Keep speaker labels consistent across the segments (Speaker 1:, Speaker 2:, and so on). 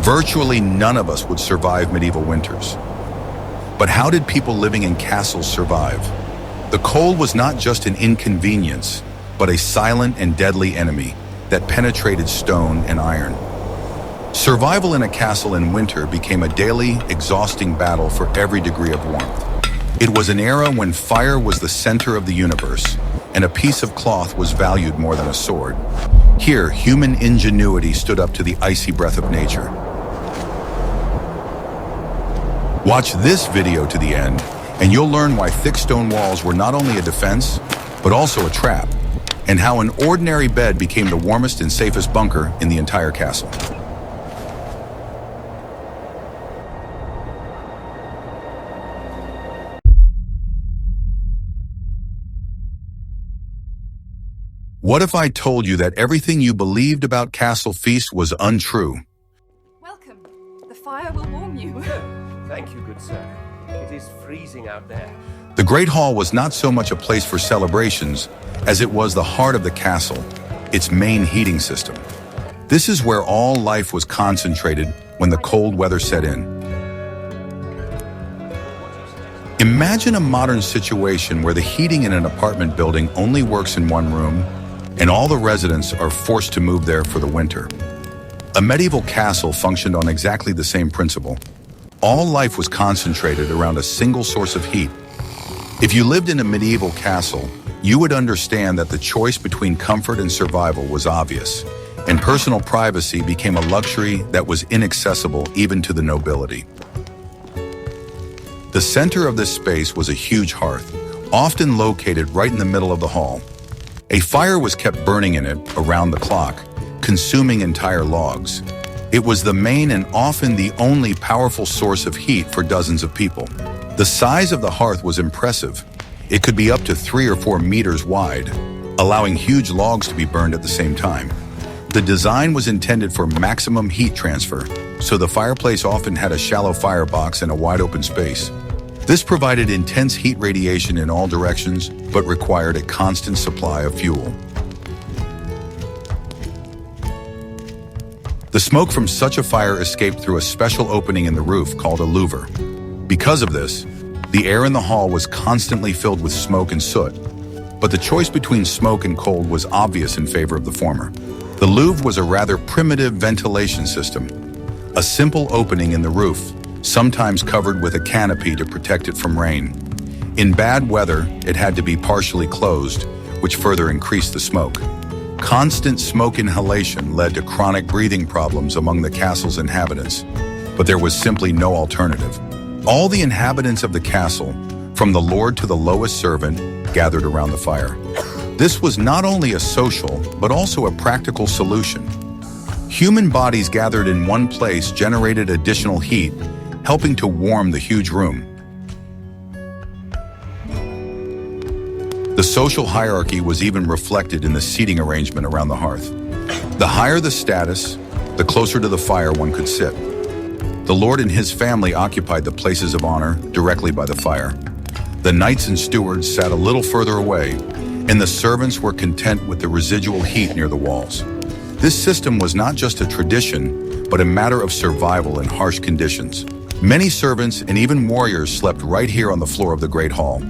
Speaker 1: Virtually none of us would survive medieval winters. But how did people living in castles survive? The cold was not just an inconvenience, but a silent and deadly enemy that penetrated stone and iron. Survival in a castle in winter became a daily, exhausting battle for every degree of warmth. It was an era when fire was the center of the universe, and a piece of cloth was valued more than a sword. Here, human ingenuity stood up to the icy breath of nature. Watch this video to the end, and you'll learn why thick stone walls were not only a defense, but also a trap, and how an ordinary bed became the warmest and safest bunker in the entire castle. What if I told you that everything you believed about castle feasts was untrue?
Speaker 2: Welcome. The fire will warm you.
Speaker 3: Thank you, good sir. It is freezing out there.
Speaker 1: The Great Hall was not so much a place for celebrations as it was the heart of the castle, its main heating system. This is where all life was concentrated when the cold weather set in. Imagine a modern situation where the heating in an apartment building only works in one room, and all the residents are forced to move there for the winter. A medieval castle functioned on exactly the same principle. All life was concentrated around a single source of heat. If you lived in a medieval castle, you would understand that the choice between comfort and survival was obvious, and personal privacy became a luxury that was inaccessible even to the nobility. The center of this space was a huge hearth, often located right in the middle of the hall. A fire was kept burning in it around the clock, consuming entire logs. It was the main and often the only powerful source of heat for dozens of people. The size of the hearth was impressive. It could be up to 3 or 4 meters wide, allowing huge logs to be burned at the same time. The design was intended for maximum heat transfer, so the fireplace often had a shallow firebox and a wide open space. This provided intense heat radiation in all directions, but required a constant supply of fuel. The smoke from such a fire escaped through a special opening in the roof called a louver. Because of this, the air in the hall was constantly filled with smoke and soot, but the choice between smoke and cold was obvious in favor of the former. The louver was a rather primitive ventilation system, a simple opening in the roof, sometimes covered with a canopy to protect it from rain. In bad weather, it had to be partially closed, which further increased the smoke. Constant smoke inhalation led to chronic breathing problems among the castle's inhabitants, but there was simply no alternative. All the inhabitants of the castle, from the lord to the lowest servant, gathered around the fire. This was not only a social, but also a practical solution. Human bodies gathered in one place generated additional heat, helping to warm the huge room. The social hierarchy was even reflected in the seating arrangement around the hearth. The higher the status, the closer to the fire one could sit. The lord and his family occupied the places of honor directly by the fire. The knights and stewards sat a little further away, and the servants were content with the residual heat near the walls. This system was not just a tradition, but a matter of survival in harsh conditions. Many servants and even warriors slept right here on the floor of the Great Hall.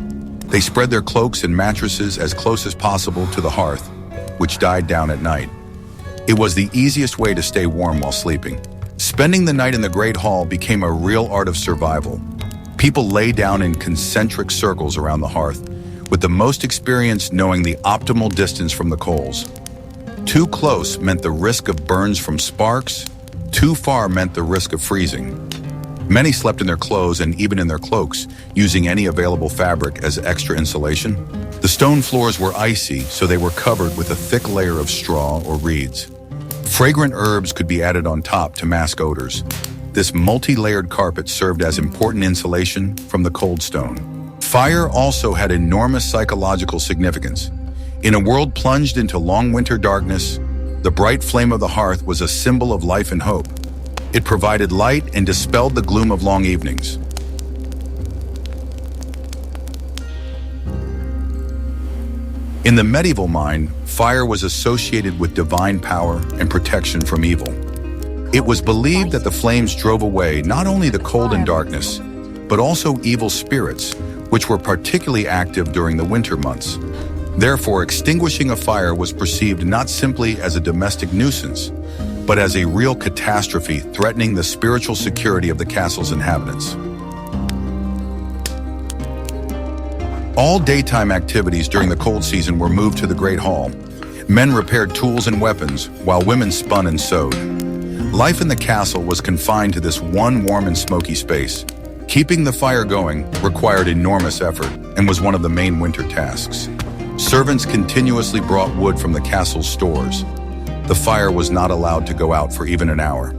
Speaker 1: They spread their cloaks and mattresses as close as possible to the hearth, which died down at night. It was the easiest way to stay warm while sleeping. Spending the night in the Great Hall became a real art of survival. People lay down in concentric circles around the hearth, with the most experienced knowing the optimal distance from the coals. Too close meant the risk of burns from sparks, too far meant the risk of freezing. Many slept in their clothes and even in their cloaks, using any available fabric as extra insulation. The stone floors were icy, so they were covered with a thick layer of straw or reeds. Fragrant herbs could be added on top to mask odors. This multi-layered carpet served as important insulation from the cold stone. Fire also had enormous psychological significance. In a world plunged into long winter darkness, the bright flame of the hearth was a symbol of life and hope. It provided light and dispelled the gloom of long evenings. In the medieval mind, fire was associated with divine power and protection from evil. It was believed that the flames drove away not only the cold and darkness, but also evil spirits, which were particularly active during the winter months. Therefore, extinguishing a fire was perceived not simply as a domestic nuisance, but as a real catastrophe threatening the spiritual security of the castle's inhabitants. All daytime activities during the cold season were moved to the Great Hall. Men repaired tools and weapons, while women spun and sewed. Life in the castle was confined to this one warm and smoky space. Keeping the fire going required enormous effort and was one of the main winter tasks. Servants continuously brought wood from the castle's stores. The fire was not allowed to go out for even an hour.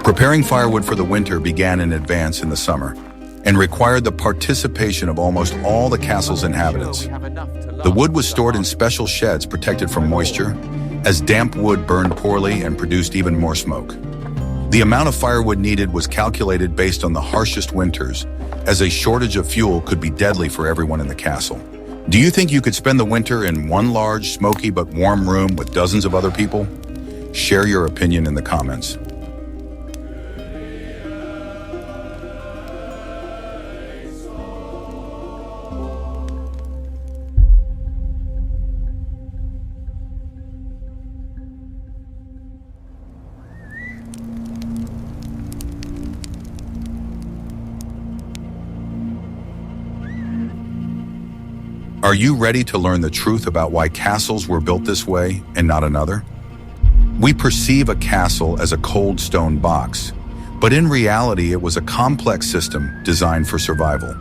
Speaker 1: Preparing firewood for the winter began in advance in the summer and required the participation of almost all the castle's inhabitants. The wood was stored in special sheds protected from moisture, as damp wood burned poorly and produced even more smoke. The amount of firewood needed was calculated based on the harshest winters, as a shortage of fuel could be deadly for everyone in the castle. Do you think you could spend the winter in one large, smoky but warm room with dozens of other people? Share your opinion in the comments. Are you ready to learn the truth about why castles were built this way and not another? We perceive a castle as a cold stone box, but in reality it was a complex system designed for survival.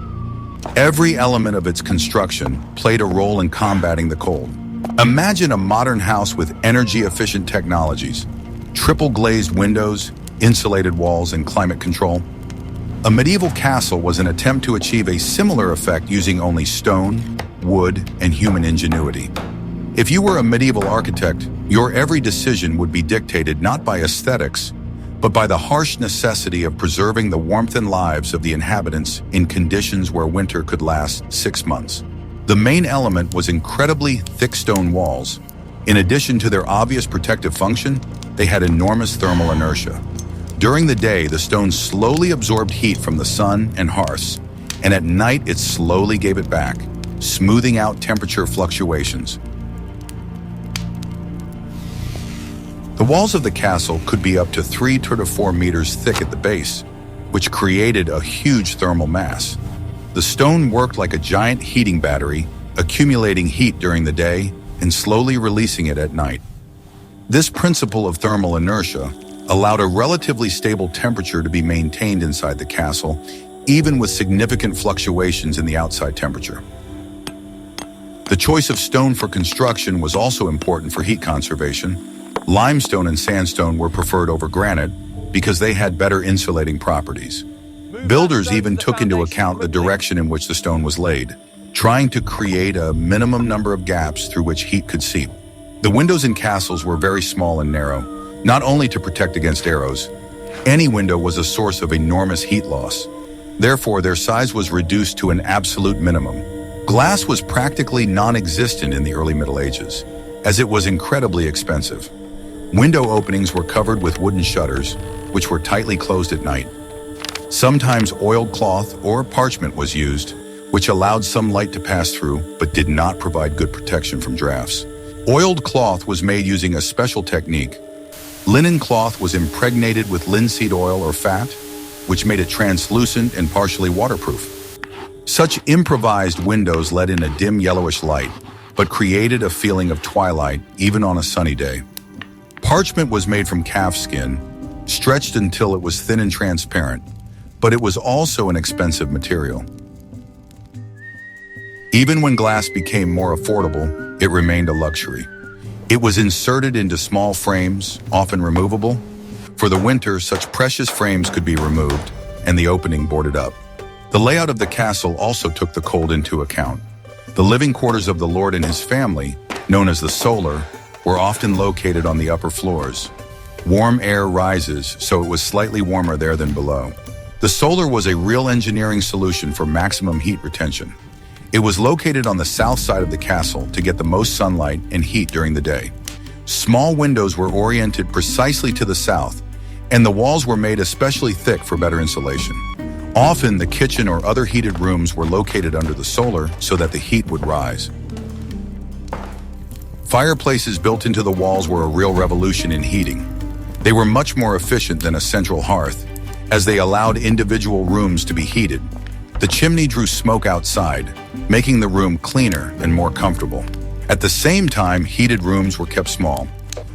Speaker 1: Every element of its construction played a role in combating the cold. Imagine a modern house with energy-efficient technologies, triple glazed windows, insulated walls, and climate control. A medieval castle was an attempt to achieve a similar effect using only stone, wood, and human ingenuity. If you were a medieval architect, your every decision would be dictated not by aesthetics, but by the harsh necessity of preserving the warmth and lives of the inhabitants in conditions where winter could last 6 months. The main element was incredibly thick stone walls. In addition to their obvious protective function, they had enormous thermal inertia. During the day, the stone slowly absorbed heat from the sun and hearths, and at night it slowly gave it back, smoothing out temperature fluctuations. The walls of the castle could be up to 3 to 4 meters thick at the base, which created a huge thermal mass. The stone worked like a giant heating battery, accumulating heat during the day and slowly releasing it at night. This principle of thermal inertia allowed a relatively stable temperature to be maintained inside the castle, even with significant fluctuations in the outside temperature. The choice of stone for construction was also important for heat conservation. Limestone and sandstone were preferred over granite because they had better insulating properties. Builders even took into account the direction in which the stone was laid, trying to create a minimum number of gaps through which heat could seep. The windows in castles were very small and narrow, not only to protect against arrows. Any window was a source of enormous heat loss. Therefore, their size was reduced to an absolute minimum. Glass was practically non-existent in the early Middle Ages, as it was incredibly expensive. Window openings were covered with wooden shutters, which were tightly closed at night. Sometimes oiled cloth or parchment was used, which allowed some light to pass through, but did not provide good protection from drafts. Oiled cloth was made using a special technique. Linen cloth was impregnated with linseed oil or fat, which made it translucent and partially waterproof. Such improvised windows let in a dim yellowish light, but created a feeling of twilight even on a sunny day. Parchment was made from calf skin, stretched until it was thin and transparent, but it was also an expensive material. Even when glass became more affordable, it remained a luxury. It was inserted into small frames, often removable. For the winter, such precious frames could be removed and the opening boarded up. The layout of the castle also took the cold into account. The living quarters of the lord and his family, known as the solar, were often located on the upper floors. Warm air rises, so it was slightly warmer there than below. The solar was a real engineering solution for maximum heat retention. It was located on the south side of the castle to get the most sunlight and heat during the day. Small windows were oriented precisely to the south, and the walls were made especially thick for better insulation. Often, the kitchen or other heated rooms were located under the solar so that the heat would rise. Fireplaces built into the walls were a real revolution in heating. They were much more efficient than a central hearth, as they allowed individual rooms to be heated. The chimney drew smoke outside, making the room cleaner and more comfortable. At the same time, heated rooms were kept small.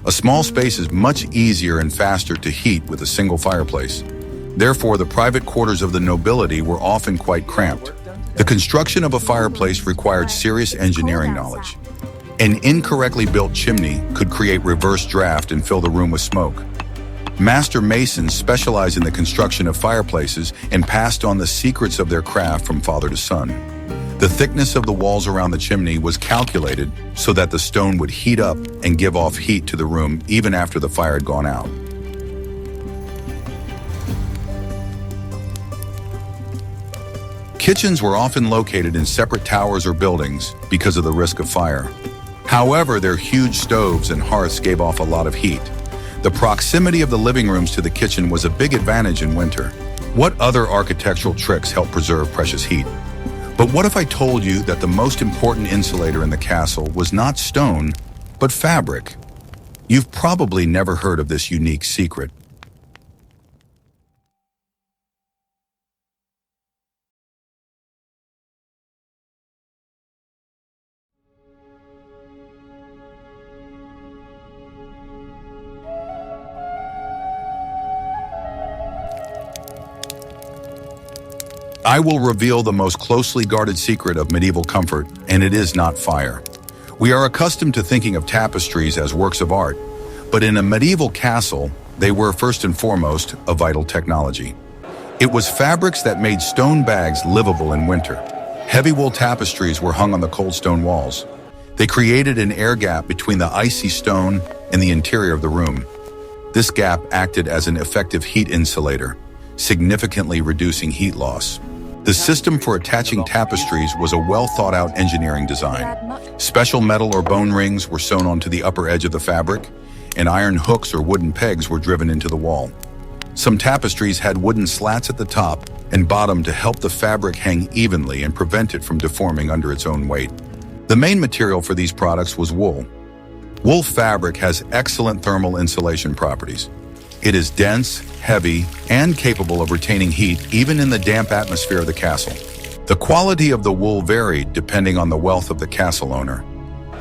Speaker 1: A small space is much easier and faster to heat with a single fireplace. Therefore, the private quarters of the nobility were often quite cramped. The construction of a fireplace required serious engineering knowledge. An incorrectly built chimney could create reverse draft and fill the room with smoke. Master masons specialized in the construction of fireplaces and passed on the secrets of their craft from father to son. The thickness of the walls around the chimney was calculated so that the stone would heat up and give off heat to the room even after the fire had gone out. Kitchens were often located in separate towers or buildings because of the risk of fire. However, their huge stoves and hearths gave off a lot of heat. The proximity of the living rooms to the kitchen was a big advantage in winter. What other architectural tricks help preserve precious heat? But what if I told you that the most important insulator in the castle was not stone, but fabric? You've probably never heard of this unique secret. I will reveal the most closely guarded secret of medieval comfort, and it is not fire. We are accustomed to thinking of tapestries as works of art, but in a medieval castle, they were first and foremost a vital technology. It was fabrics that made stone bags livable in winter. Heavy wool tapestries were hung on the cold stone walls. They created an air gap between the icy stone and the interior of the room. This gap acted as an effective heat insulator, significantly reducing heat loss. The system for attaching tapestries was a well-thought-out engineering design. Special metal or bone rings were sewn onto the upper edge of the fabric, and iron hooks or wooden pegs were driven into the wall. Some tapestries had wooden slats at the top and bottom to help the fabric hang evenly and prevent it from deforming under its own weight. The main material for these products was wool. Wool fabric has excellent thermal insulation properties. It is dense, heavy, and capable of retaining heat even in the damp atmosphere of the castle. The quality of the wool varied depending on the wealth of the castle owner.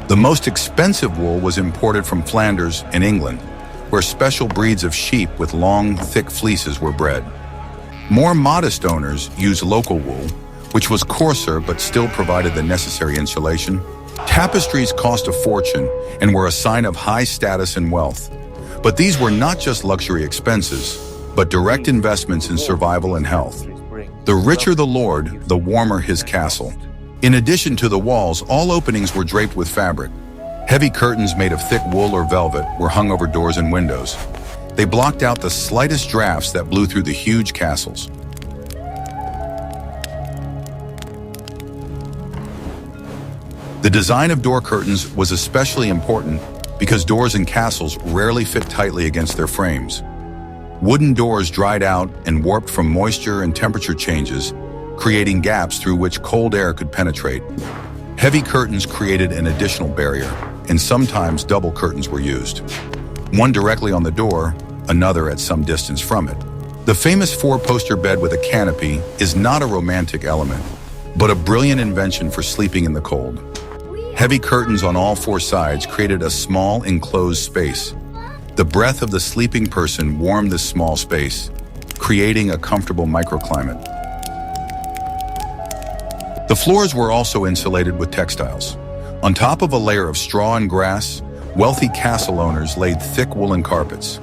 Speaker 1: The most expensive wool was imported from Flanders in England, where special breeds of sheep with long, thick fleeces were bred. More modest owners used local wool, which was coarser but still provided the necessary insulation. Tapestries cost a fortune and were a sign of high status and wealth. But these were not just luxury expenses, but direct investments in survival and health. The richer the lord, the warmer his castle. In addition to the walls, all openings were draped with fabric. Heavy curtains made of thick wool or velvet were hung over doors and windows. They blocked out the slightest drafts that blew through the huge castles. The design of door curtains was especially important because doors in castles rarely fit tightly against their frames. Wooden doors dried out and warped from moisture and temperature changes, creating gaps through which cold air could penetrate. Heavy curtains created an additional barrier, and sometimes double curtains were used. One directly on the door, another at some distance from it. The famous four-poster bed with a canopy is not a romantic element, but a brilliant invention for sleeping in the cold. Heavy curtains on all four sides created a small, enclosed space. The breath of the sleeping person warmed this small space, creating a comfortable microclimate. The floors were also insulated with textiles. On top of a layer of straw and grass, wealthy castle owners laid thick woolen carpets.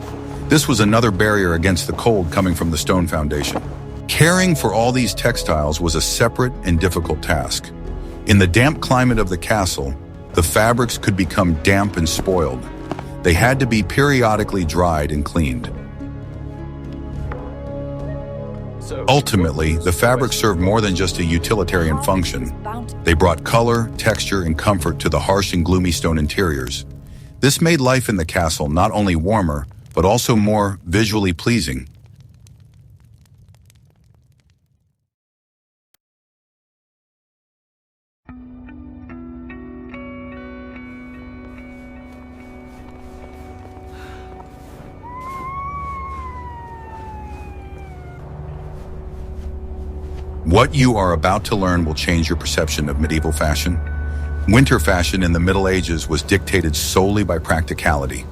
Speaker 1: This was another barrier against the cold coming from the stone foundation. Caring for all these textiles was a separate and difficult task. In the damp climate of the castle, the fabrics could become damp and spoiled. They had to be periodically dried and cleaned. Ultimately, the fabrics served more than just a utilitarian function. They brought color, texture, and comfort to the harsh and gloomy stone interiors. This made life in the castle not only warmer, but also more visually pleasing. What you are about to learn will change your perception of medieval fashion. Winter fashion in the Middle Ages was dictated solely by practicality.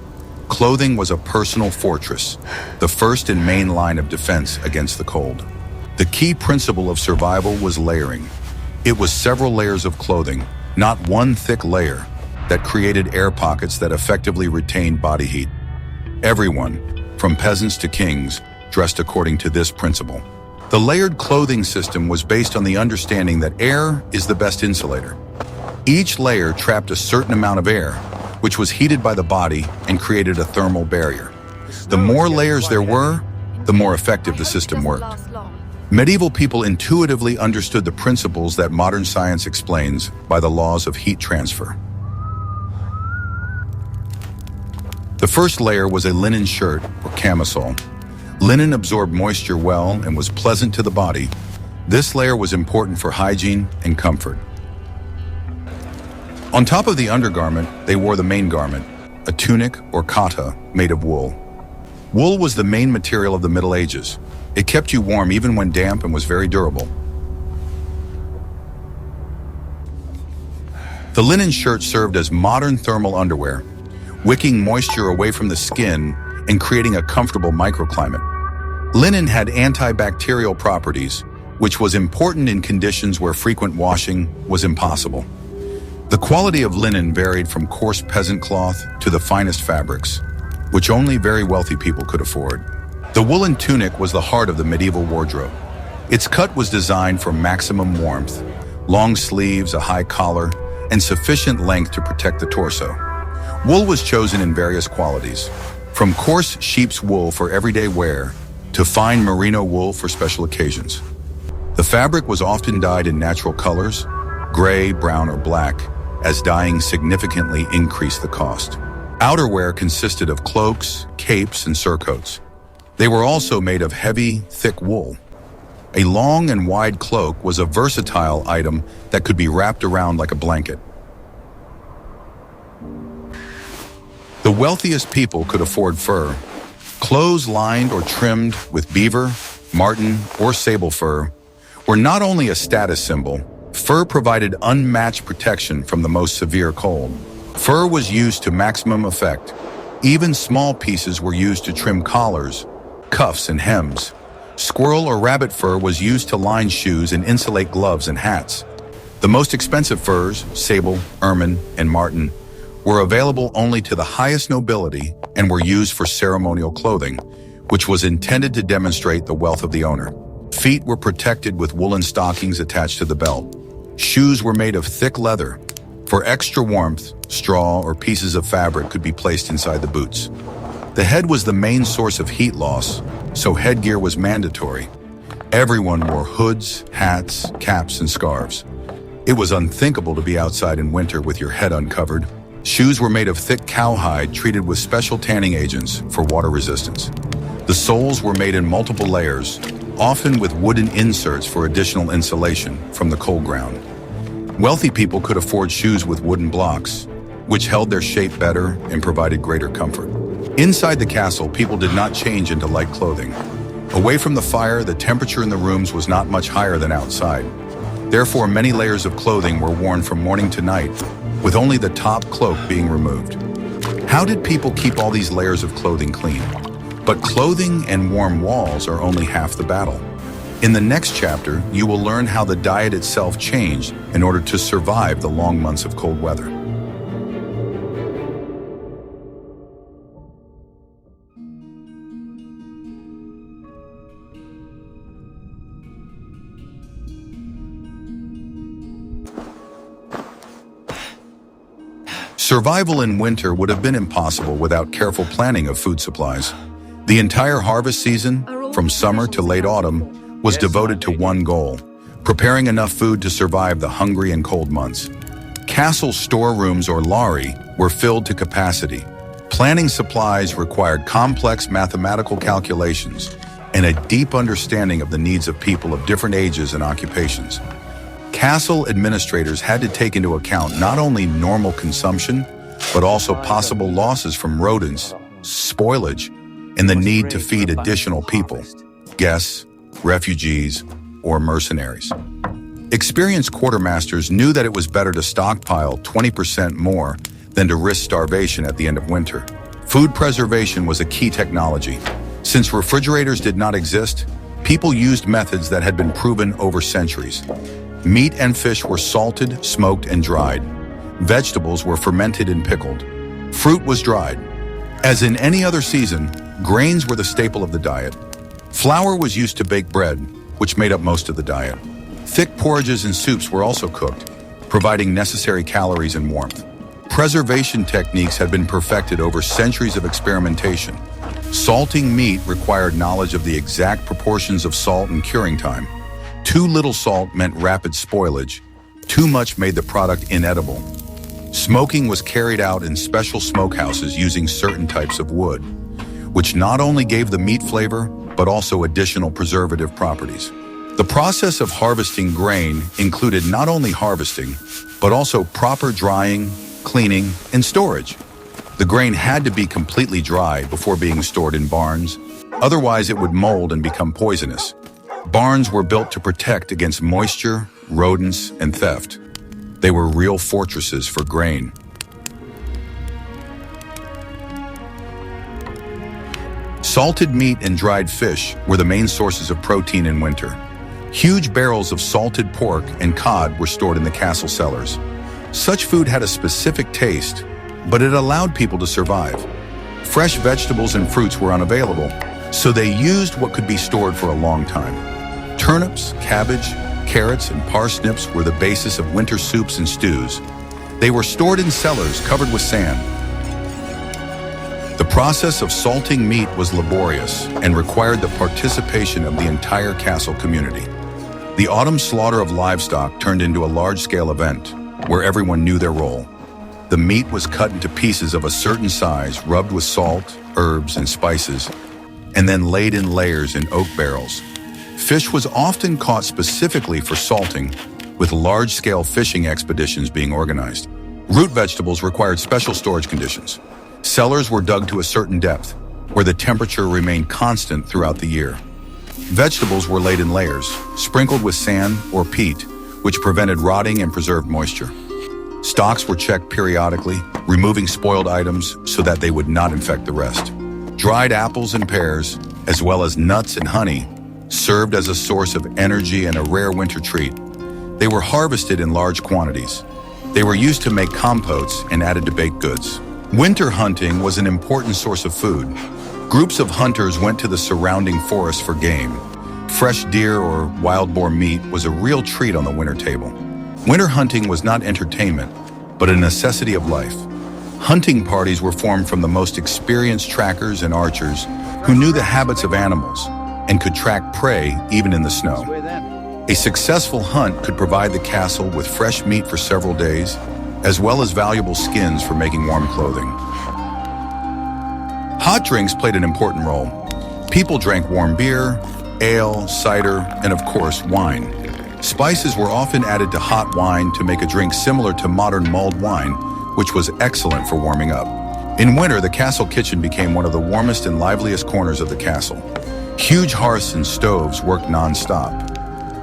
Speaker 1: Clothing was a personal fortress, the first and main line of defense against the cold. The key principle of survival was layering. It was several layers of clothing, not one thick layer, that created air pockets that effectively retained body heat. Everyone, from peasants to kings, dressed according to this principle. The layered clothing system was based on the understanding that air is the best insulator. Each layer trapped a certain amount of air, which was heated by the body and created a thermal barrier. The more layers there were, the more effective the system worked. Medieval people intuitively understood the principles that modern science explains by the laws of heat transfer. The first layer was a linen shirt or camisole. Linen absorbed moisture well and was pleasant to the body. This layer was important for hygiene and comfort. On top of the undergarment, they wore the main garment, a tunic or cotta made of wool. Wool was the main material of the Middle Ages. It kept you warm even when damp and was very durable. The linen shirt served as modern thermal underwear, wicking moisture away from the skin and creating a comfortable microclimate. Linen had antibacterial properties, which was important in conditions where frequent washing was impossible. The quality of linen varied from coarse peasant cloth to the finest fabrics, which only very wealthy people could afford. The woolen tunic was the heart of the medieval wardrobe. Its cut was designed for maximum warmth, long sleeves, a high collar, and sufficient length to protect the torso. Wool was chosen in various qualities, from coarse sheep's wool for everyday wear to fine merino wool for special occasions. The fabric was often dyed in natural colors, gray, brown, or black, as dyeing significantly increased the cost. Outerwear consisted of cloaks, capes, and surcoats. They were also made of heavy, thick wool. A long and wide cloak was a versatile item that could be wrapped around like a blanket. The wealthiest people could afford fur. Clothes lined or trimmed with beaver, marten, or sable fur were not only a status symbol. Fur provided unmatched protection from the most severe cold. Fur was used to maximum effect. Even small pieces were used to trim collars, cuffs, and hems. Squirrel or rabbit fur was used to line shoes and insulate gloves and hats. The most expensive furs, sable, ermine, and marten, were available only to the highest nobility and were used for ceremonial clothing, which was intended to demonstrate the wealth of the owner. Feet were protected with woolen stockings attached to the belt. Shoes were made of thick leather. For extra warmth, straw or pieces of fabric could be placed inside the boots. The head was the main source of heat loss, so headgear was mandatory. Everyone wore hoods, hats, caps, and scarves. It was unthinkable to be outside in winter with your head uncovered. Shoes were made of thick cowhide treated with special tanning agents for water resistance. The soles were made in multiple layers, often with wooden inserts for additional insulation from the cold ground. Wealthy people could afford shoes with wooden blocks, which held their shape better and provided greater comfort. Inside the castle, people did not change into light clothing. Away from the fire, the temperature in the rooms was not much higher than outside. Therefore, many layers of clothing were worn from morning to night, with only the top cloak being removed. How did people keep all these layers of clothing clean? But clothing and warm walls are only half the battle. In the next chapter, you will learn how the diet itself changed in order to survive the long months of cold weather. Survival in winter would have been impossible without careful planning of food supplies. The entire harvest season, from summer to late autumn, was devoted to one goal: preparing enough food to survive the hungry and cold months. castle storerooms or larri were filled to capacity. Planning supplies required complex mathematical calculations and a deep understanding of the needs of people of different ages and occupations. Castle administrators had to take into account not only normal consumption, but also possible losses from rodents, spoilage, and the need to feed additional people, guests, refugees, or mercenaries. Experienced quartermasters knew that it was better to stockpile 20% more than to risk starvation at the end of winter. Food preservation was a key technology. Since refrigerators did not exist, people used methods that had been proven over centuries. Meat and fish were salted, smoked, and dried. Vegetables were fermented and pickled. Fruit was dried. As in any other season, grains were the staple of the diet. Flour was used to bake bread, which made up most of the diet. Thick porridges and soups were also cooked, providing necessary calories and warmth. Preservation techniques had been perfected over centuries of experimentation. Salting meat required knowledge of the exact proportions of salt and curing time. Too little salt meant rapid spoilage. Too much made the product inedible. Smoking was carried out in special smokehouses using certain types of wood, which not only gave the meat flavor, but also additional preservative properties. The process of harvesting grain included not only harvesting, but also proper drying, cleaning, and storage. The grain had to be completely dry before being stored in barns, otherwise it would mold and become poisonous. Barns were built to protect against moisture, rodents, and theft. They were real fortresses for grain. Salted meat and dried fish were the main sources of protein in winter. Huge barrels of salted pork and cod were stored in the castle cellars. Such food had a specific taste, but it allowed people to survive. Fresh vegetables and fruits were unavailable, so they used what could be stored for a long time. Turnips, cabbage, carrots, and parsnips were the basis of winter soups and stews. They were stored in cellars covered with sand. The process of salting meat was laborious and required the participation of the entire castle community. The autumn slaughter of livestock turned into a large-scale event where everyone knew their role. The meat was cut into pieces of a certain size, rubbed with salt, herbs, and spices, and then laid in layers in oak barrels. Fish was often caught specifically for salting, with large-scale fishing expeditions being organized. Root vegetables required special storage conditions. Cellars were dug to a certain depth, where the temperature remained constant throughout the year. Vegetables were laid in layers, sprinkled with sand or peat, which prevented rotting and preserved moisture. Stocks were checked periodically, removing spoiled items so that they would not infect the rest. Dried apples and pears, as well as nuts and honey, served as a source of energy and a rare winter treat. They were harvested in large quantities. They were used to make compotes and added to baked goods. Winter hunting was an important source of food. Groups of hunters went to the surrounding forest for game. Fresh deer or wild boar meat was a real treat on the winter table. Winter hunting was not entertainment, but a necessity of life. Hunting parties were formed from the most experienced trackers and archers who knew the habits of animals and could track prey even in the snow. A successful hunt could provide the castle with fresh meat for several days, as well as valuable skins for making warm clothing. Hot drinks played an important role. People drank warm beer, ale, cider, and of course, wine. Spices were often added to hot wine to make a drink similar to modern mulled wine, which was excellent for warming up. In winter, the castle kitchen became one of the warmest and liveliest corners of the castle. Huge hearths and stoves worked non-stop.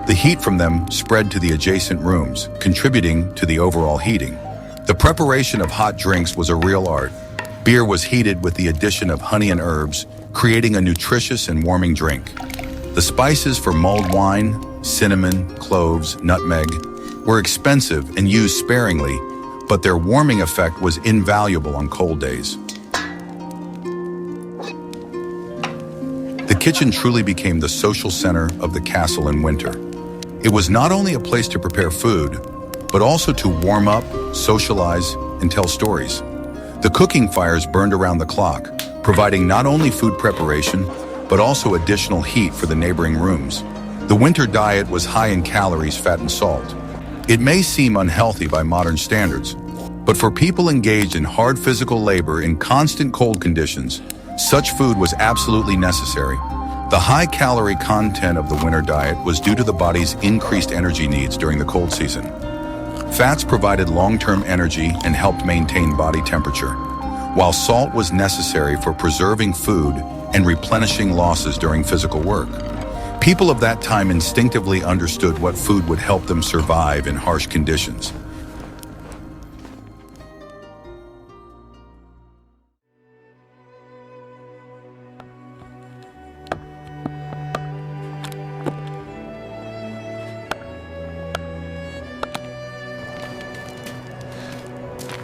Speaker 1: The heat from them spread to the adjacent rooms, contributing to the overall heating. The preparation of hot drinks was a real art. Beer was heated with the addition of honey and herbs, creating a nutritious and warming drink. The spices for mulled wine, cinnamon, cloves, nutmeg, were expensive and used sparingly, but their warming effect was invaluable on cold days. The kitchen truly became the social center of the castle in winter. It was not only a place to prepare food, but also to warm up, socialize, and tell stories. The cooking fires burned around the clock, providing not only food preparation, but also additional heat for the neighboring rooms. The winter diet was high in calories, fat, and salt. It may seem unhealthy by modern standards, but for people engaged in hard physical labor in constant cold conditions, such food was absolutely necessary. The high-calorie content of the winter diet was due to the body's increased energy needs during the cold season. Fats provided long-term energy and helped maintain body temperature, while salt was necessary for preserving food and replenishing losses during physical work. People of that time instinctively understood what food would help them survive in harsh conditions.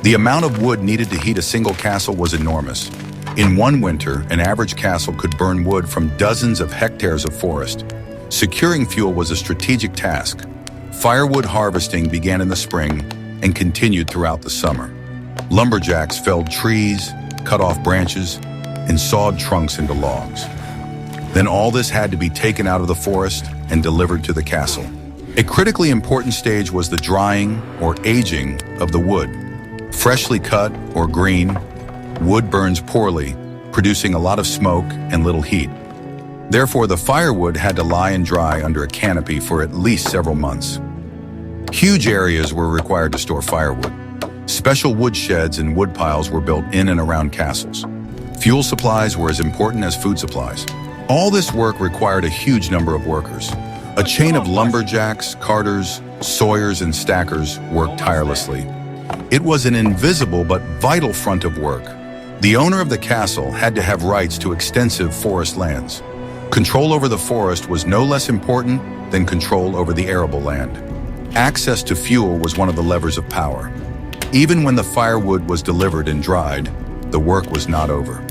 Speaker 1: The amount of wood needed to heat a single castle was enormous. In one winter, an average castle could burn wood from dozens of hectares of forest. Securing fuel was a strategic task. Firewood harvesting began in the spring and continued throughout the summer. Lumberjacks felled trees, cut off branches, and sawed trunks into logs. Then all this had to be taken out of the forest and delivered to the castle. A critically important stage was the drying or aging of the wood. Freshly cut or green, wood burns poorly, producing a lot of smoke and little heat. Therefore, the firewood had to lie and dry under a canopy for at least several months. Huge areas were required to store firewood. Special wood sheds and wood piles were built in and around castles. Fuel supplies were as important as food supplies. All this work required a huge number of workers. A chain of lumberjacks, carters, sawyers, and stackers worked tirelessly. It was an invisible but vital front of work. The owner of the castle had to have rights to extensive forest lands. Control over the forest was no less important than control over the arable land. Access to fuel was one of the levers of power. Even when the firewood was delivered and dried, the work was not over.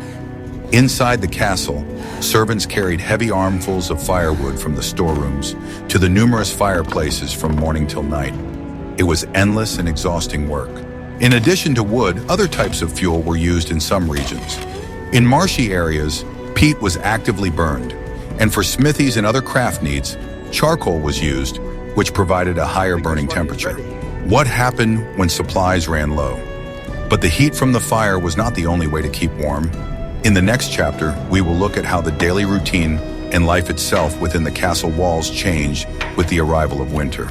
Speaker 1: Inside the castle, servants carried heavy armfuls of firewood from the storerooms to the numerous fireplaces from morning till night. It was endless and exhausting work. In addition to wood, other types of fuel were used in some regions. In marshy areas, peat was actively burned, and for smithies and other craft needs, charcoal was used, which provided a higher burning temperature. What happened when supplies ran low? But the heat from the fire was not the only way to keep warm. In the next chapter, we will look at how the daily routine and life itself within the castle walls changed with the arrival of winter.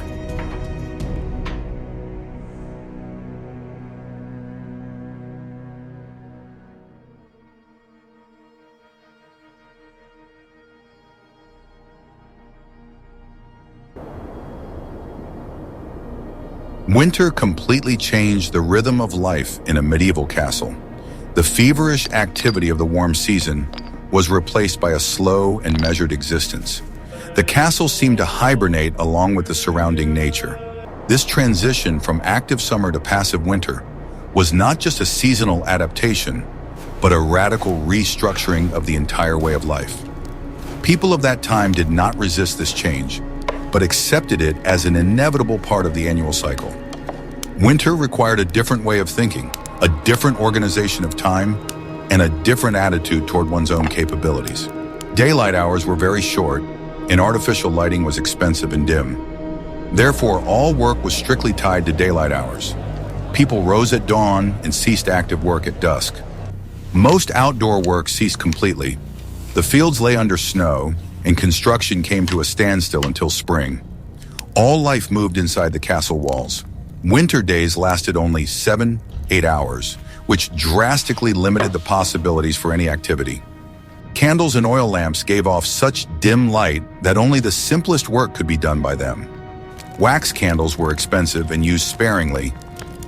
Speaker 1: Winter completely changed the rhythm of life in a medieval castle. The feverish activity of the warm season was replaced by a slow and measured existence. The castle seemed to hibernate along with the surrounding nature. This transition from active summer to passive winter was not just a seasonal adaptation, but a radical restructuring of the entire way of life. People of that time did not resist this change, but accepted it as an inevitable part of the annual cycle. Winter required a different way of thinking, a different organization of time, and a different attitude toward one's own capabilities. Daylight hours were very short, and artificial lighting was expensive and dim. Therefore, all work was strictly tied to daylight hours. People rose at dawn and ceased active work at dusk. Most outdoor work ceased completely. The fields lay under snow, and construction came to a standstill until spring. All life moved inside the castle walls. Winter days lasted only 7-8 hours, which drastically limited the possibilities for any activity. Candles and oil lamps gave off such dim light that only the simplest work could be done by them. Wax candles were expensive and used sparingly.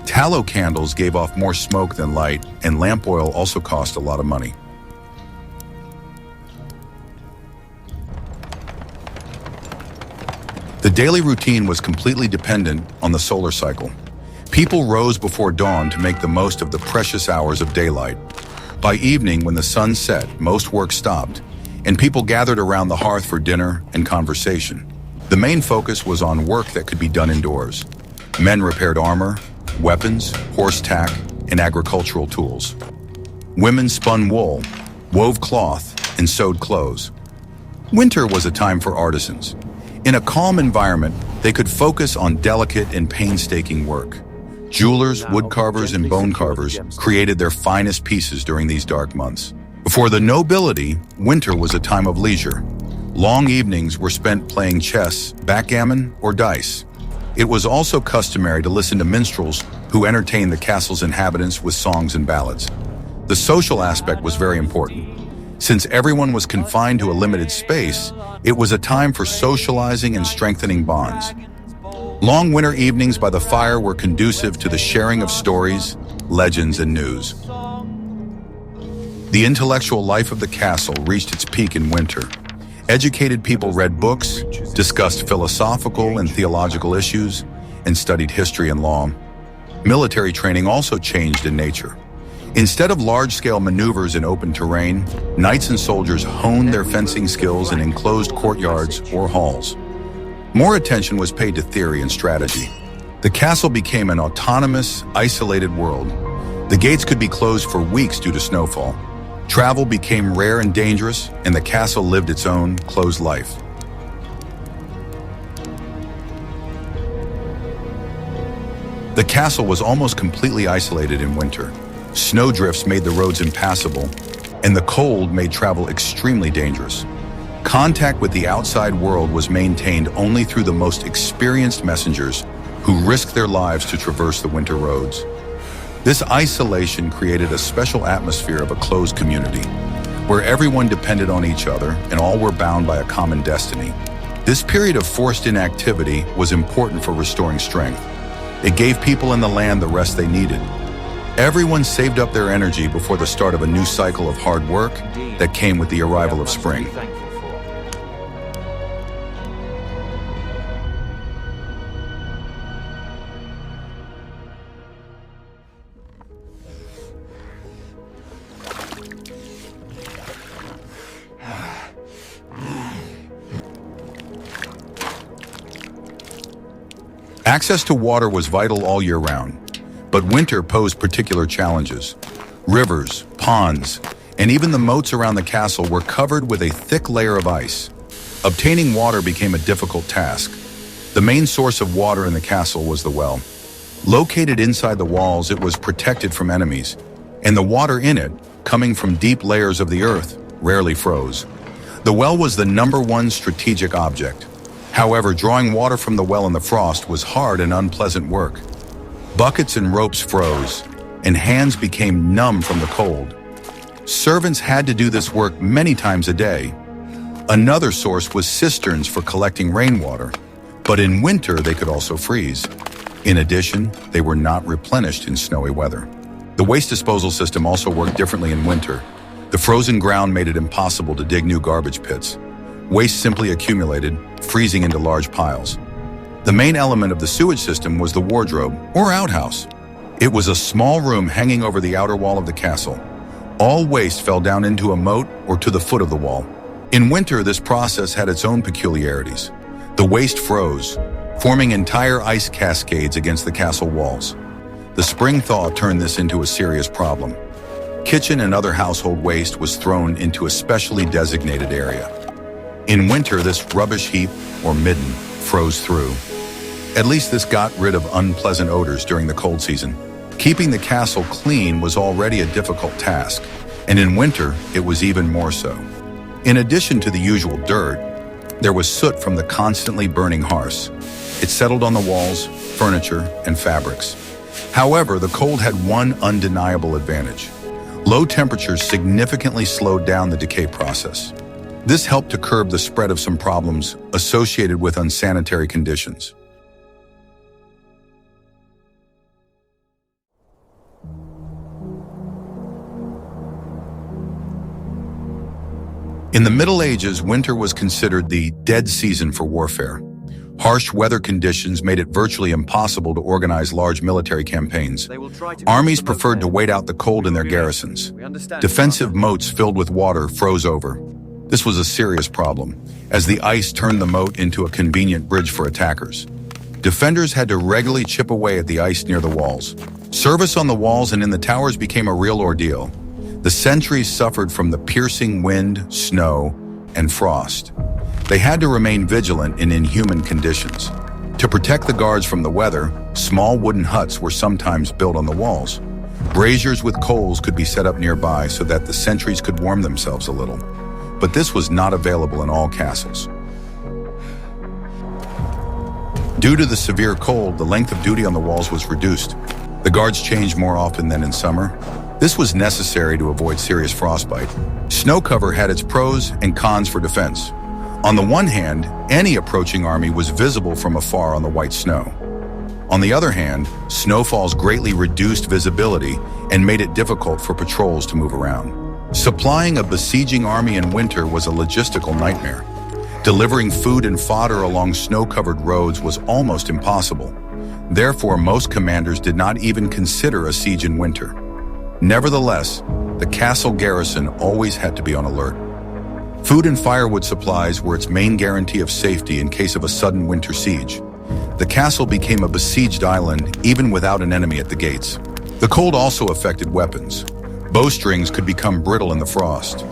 Speaker 1: Tallow candles gave off more smoke than light, and lamp oil also cost a lot of money. The daily routine was completely dependent on the solar cycle. People rose before dawn to make the most of the precious hours of daylight. By evening, when the sun set, most work stopped, and people gathered around the hearth for dinner and conversation. The main focus was on work that could be done indoors. Men repaired armor, weapons, horse tack, and agricultural tools. Women spun wool, wove cloth, and sewed clothes. Winter was a time for artisans. In a calm environment, they could focus on delicate and painstaking work. Jewelers, woodcarvers, and bone carvers created their finest pieces during these dark months. For the nobility, winter was a time of leisure. Long evenings were spent playing chess, backgammon, or dice. It was also customary to listen to minstrels who entertained the castle's inhabitants with songs and ballads. The social aspect was very important. Since everyone was confined to a limited space, it was a time for socializing and strengthening bonds. Long winter evenings by the fire were conducive to the sharing of stories, legends, and news. The intellectual life of the castle reached its peak in winter. Educated people read books, discussed philosophical and theological issues, and studied history and law. Military training also changed in nature. Instead of large-scale maneuvers in open terrain, knights and soldiers honed their fencing skills in enclosed courtyards or halls. More attention was paid to theory and strategy. The castle became an autonomous, isolated world. The gates could be closed for weeks due to snowfall. Travel became rare and dangerous, and the castle lived its own closed life. The castle was almost completely isolated in winter. Snowdrifts made the roads impassable, and the cold made travel extremely dangerous. Contact with the outside world was maintained only through the most experienced messengers who risked their lives to traverse the winter roads. This isolation created a special atmosphere of a closed community, where everyone depended on each other and all were bound by a common destiny. This period of forced inactivity was important for restoring strength. It gave people in the land the rest they needed. Everyone saved up their energy before the start of a new cycle of hard work that came with the arrival of spring. Access to water was vital all year round, but winter posed particular challenges. Rivers, ponds, and even the moats around the castle were covered with a thick layer of ice. Obtaining water became a difficult task. The main source of water in the castle was the well. Located inside the walls, it was protected from enemies, and the water in it, coming from deep layers of the earth, rarely froze. The well was the #1 strategic object. However, drawing water from the well in the frost was hard and unpleasant work. Buckets and ropes froze, and hands became numb from the cold. Servants had to do this work many times a day. Another source was cisterns for collecting rainwater, but in winter they could also freeze. In addition, they were not replenished in snowy weather. The waste disposal system also worked differently in winter. The frozen ground made it impossible to dig new garbage pits. Waste simply accumulated, freezing into large piles. The main element of the sewage system was the wardrobe, or outhouse. It was a small room hanging over the outer wall of the castle. All waste fell down into a moat or to the foot of the wall. In winter, this process had its own peculiarities. The waste froze, forming entire ice cascades against the castle walls. The spring thaw turned this into a serious problem. Kitchen and other household waste was thrown into a specially designated area. In winter, this rubbish heap, or midden, froze through. At least this got rid of unpleasant odors during the cold season. Keeping the castle clean was already a difficult task, and in winter, it was even more so. In addition to the usual dirt, there was soot from the constantly burning hearths. It settled on the walls, furniture, and fabrics. However, the cold had one undeniable advantage. Low temperatures significantly slowed down the decay process. This helped to curb the spread of some problems associated with unsanitary conditions. In the Middle Ages, winter was considered the dead season for warfare. Harsh weather conditions made it virtually impossible to organize large military campaigns. Armies preferred to wait out the cold in their garrisons. Defensive moats filled with water froze over. This was a serious problem, as the ice turned the moat into a convenient bridge for attackers. Defenders had to regularly chip away at the ice near the walls. Service on the walls and in the towers became a real ordeal. The sentries suffered from the piercing wind, snow, and frost. They had to remain vigilant in inhuman conditions. To protect the guards from the weather, small wooden huts were sometimes built on the walls. Braziers with coals could be set up nearby so that the sentries could warm themselves a little. But this was not available in all castles. Due to the severe cold, the length of duty on the walls was reduced. The guards changed more often than in summer. This was necessary to avoid serious frostbite. Snow cover had its pros and cons for defense. On the one hand, any approaching army was visible from afar on the white snow. On the other hand, snowfalls greatly reduced visibility and made it difficult for patrols to move around. Supplying a besieging army in winter was a logistical nightmare. Delivering food and fodder along snow-covered roads was almost impossible. Therefore, most commanders did not even consider a siege in winter. Nevertheless, the castle garrison always had to be on alert. Food and firewood supplies were its main guarantee of safety in case of a sudden winter siege. The castle became a besieged island even without an enemy at the gates. The cold also affected weapons. Bowstrings could become brittle in the frost.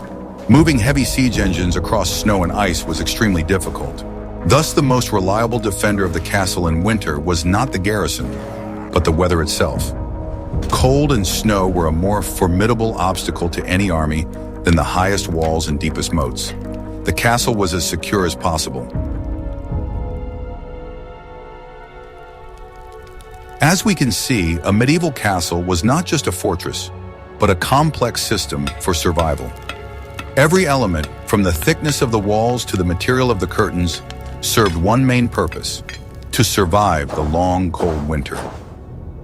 Speaker 1: Moving heavy siege engines across snow and ice was extremely difficult. Thus, the most reliable defender of the castle in winter was not the garrison, but the weather itself. Cold and snow were a more formidable obstacle to any army than the highest walls and deepest moats. The castle was as secure as possible. As we can see, a medieval castle was not just a fortress, but a complex system for survival. Every element, from the thickness of the walls to the material of the curtains, served one main purpose: to survive the long, cold winter.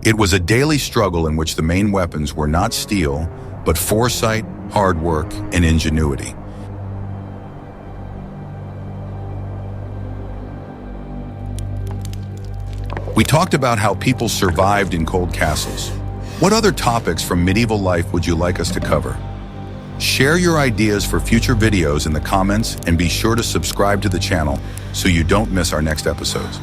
Speaker 1: It was a daily struggle in which the main weapons were not steel, but foresight, hard work, and ingenuity. We talked about how people survived in cold castles. What other topics from medieval life would you like us to cover? Share your ideas for future videos in the comments and be sure to subscribe to the channel so you don't miss our next episodes.